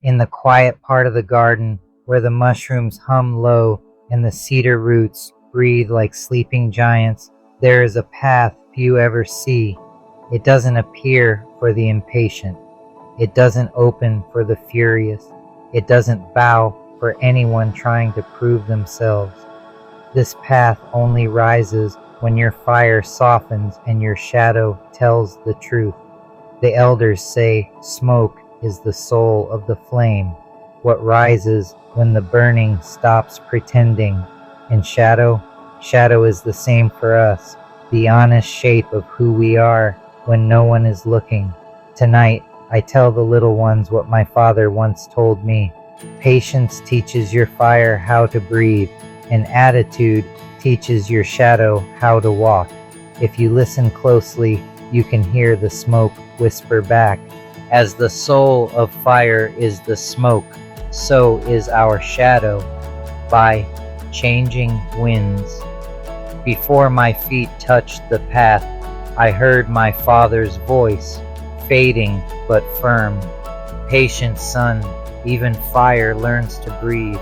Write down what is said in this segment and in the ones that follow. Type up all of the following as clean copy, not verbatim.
In the quiet part of the garden, where the mushrooms hum low and the cedar roots breathe like sleeping giants, there is a path few ever see. It doesn't appear for the impatient. It doesn't open for the furious. It doesn't bow for anyone trying to prove themselves. This path only rises when your fire softens and your shadow tells the truth. The elders say smoke is the soul of the flame, what rises when the burning stops pretending. And shadow is the same for us, the honest shape of who we are when no one is looking. Tonight, I tell the little ones what my father once told me. Patience teaches your fire how to breathe, and attitude teaches your shadow how to walk. If you listen closely, you can hear the smoke whisper back. As the soul of fire is the smoke, so is our shadow. By Changing Winds. Before my feet touched the path, I heard my father's voice, fading but firm. Patient son, even fire learns to breathe.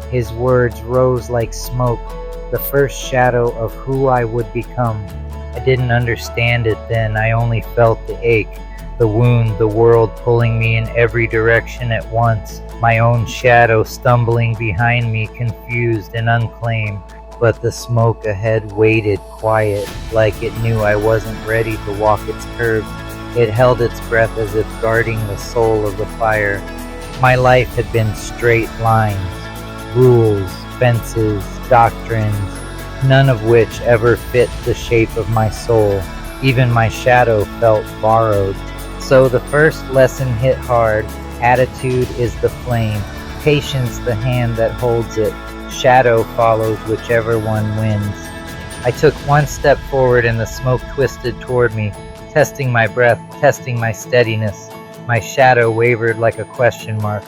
His words rose like smoke, the first shadow of who I would become. I didn't understand it then, I only felt the ache, the wound, the world pulling me in every direction at once, my own shadow stumbling behind me, confused and unclaimed. But the smoke ahead waited quiet, like it knew I wasn't ready to walk its curves. It held its breath as if guarding the soul of the fire. My life had been straight lines, rules, fences, doctrines, none of which ever fit the shape of my soul. Even my shadow felt borrowed. So the first lesson hit hard. Attitude is the flame, patience the hand that holds it. Shadow follows whichever one wins. I took one step forward and the smoke twisted toward me, testing my breath, testing my steadiness. My shadow wavered like a question mark.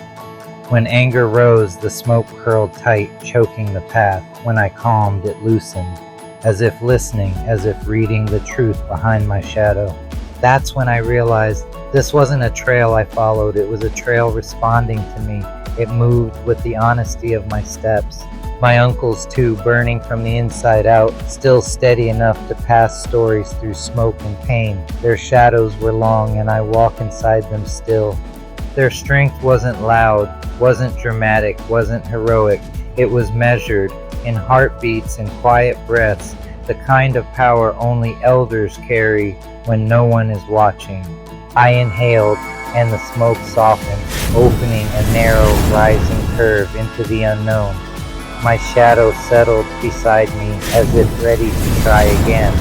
When anger rose, the smoke curled tight, choking the path. When I calmed, it loosened, as if listening, as if reading the truth behind my shadow. That's when I realized this wasn't a trail I followed, it was a trail responding to me. It moved with the honesty of my steps. My uncles too, burning from the inside out, still steady enough to pass stories through smoke and pain. Their shadows were long and I walk inside them still. Their strength wasn't loud, wasn't dramatic, wasn't heroic. It was measured in heartbeats and quiet breaths, the kind of power only elders carry when no one is watching. I inhaled and the smoke softened, opening a narrow, rising curve into the unknown. My shadow settled beside me as if ready to try again.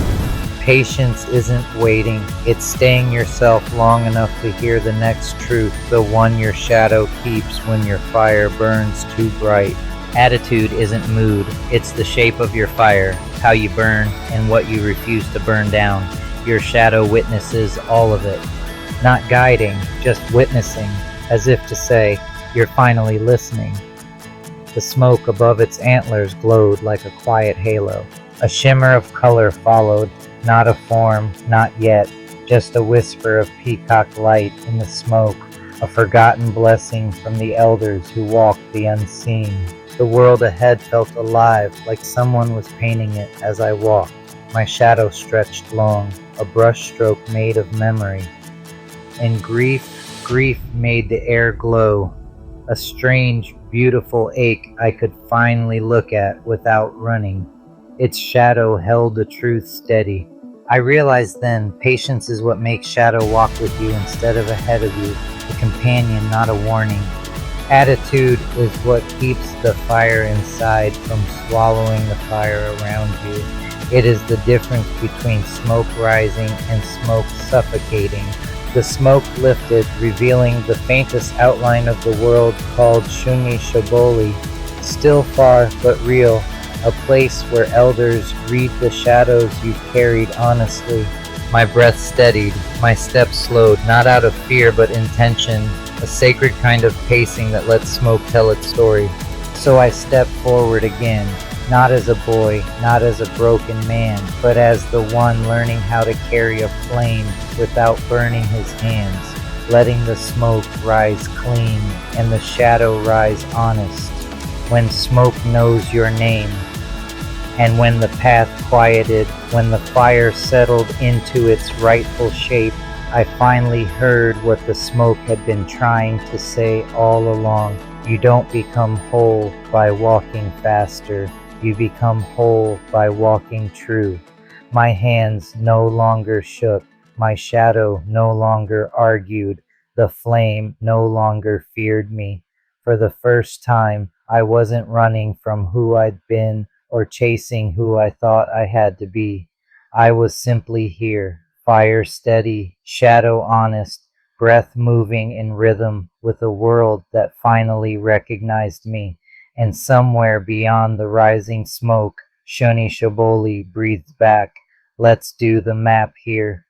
Patience isn't waiting, it's staying yourself long enough to hear the next truth, the one your shadow keeps when your fire burns too bright. Attitude isn't mood, it's the shape of your fire, how you burn and what you refuse to burn down. Your shadow witnesses all of it. Not guiding, just witnessing, as if to say, you're finally listening. The smoke above its antlers glowed like a quiet halo. A shimmer of color followed, not a form, not yet, just a whisper of peacock light in the smoke, a forgotten blessing from the elders who walked the unseen. The world ahead felt alive, like someone was painting it as I walked. My shadow stretched long, a brushstroke made of memory. And grief made the air glow, a strange, beautiful ache I could finally look at without running. Its shadow held the truth steady. I realized then, patience is what makes shadow walk with you instead of ahead of you, a companion, not a warning. Attitude is what keeps the fire inside from swallowing the fire around you. It is the difference between smoke rising and smoke suffocating. The smoke lifted, revealing the faintest outline of the world called Shumi Shoboli, still far but real, a place where elders read the shadows you've carried honestly. My breath steadied, my steps slowed, not out of fear but intention, a sacred kind of pacing that lets smoke tell its story. So I stepped forward again, not as a boy, not as a broken man, but as the one learning how to carry a flame without burning his hands. letting the smoke rise clean and the shadow rise honest. When smoke knows your name, and when the path quieted, when the fire settled into its rightful shape, I finally heard what the smoke had been trying to say all along. You don't become whole by walking faster. You become whole by walking true. My hands no longer shook. My shadow no longer argued. The flame no longer feared me. For the first time, I wasn't running from who I'd been or chasing who I thought I had to be. I was simply here, fire steady, shadow honest, breath moving in rhythm with a world that finally recognized me. And somewhere beyond the rising smoke, Shoni Shaboli breathed back, "Let's do the map here."